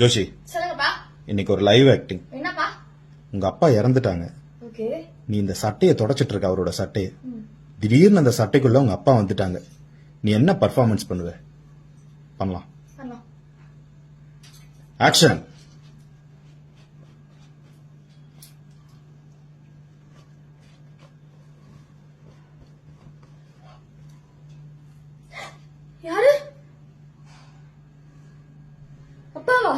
ஜோஷி, சொல்லுங்கப்பா. இன்னைக்கு ஒரு லைவ் ஆக்டிங். என்னப்பா? உங்க அப்பா இறந்துட்டாங்க. ஓகே. நீ இந்த சட்டையை தொடச்சிட்டு இருக்க, அவரோட சட்டையை. திடீர்னு அந்த சட்டைக்குள்ள உங்க அப்பா வந்துட்டாங்க. நீ என்ன பர்ஃபார்மன்ஸ் பண்ணுவ? பண்ணலாம். ஆக்ஷன். யாரு? அப்பாவா?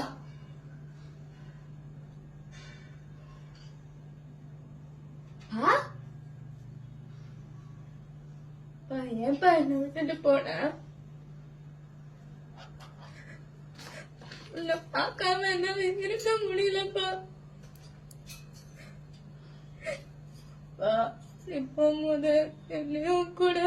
ஏன்பா என்ன விட்டுட்டு போன? உன்னை பார்க்காம என்னால இருக்க முடியலப்பா. நீ போகும்போது என்னையும் கூட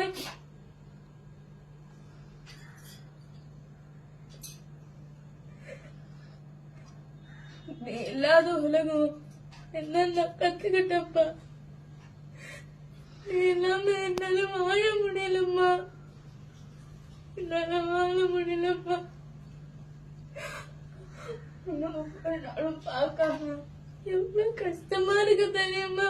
நீ இல்லாத உலகம் என்ன கத்துக்கிட்டப்பா. நீ இல்லாம என்னால வாழ முடியலம்மா. என்னால வாழ முடியலப்பா. நானும் பார்க்காம எவ்வளவு கஷ்டமா இருக்கு தெரியுமா?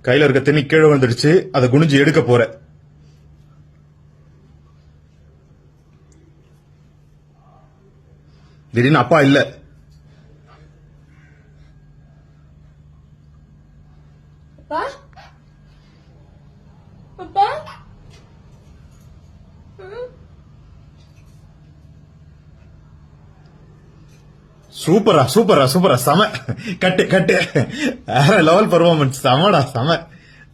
கையில இருக்க தண்ணி கீழே வந்துடுச்சு, அதை குனிஞ்சு எடுக்க போற. திடீர்னு அப்பா இல்ல. அப்பா, அப்பா, சூப்பரா சூப்பரா சூப்பரா, செம. கட்டு கட்டு, வேற லெவல் பெர்ஃபார்மன்ஸ். செமடா, செம.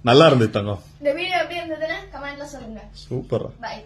நல்லா இருந்தது தங்கம். இந்த வீடியோ எப்படி இருந்ததுன்னு கமெண்ட்ல சொல்லுங்க. சூப்பரா. பை.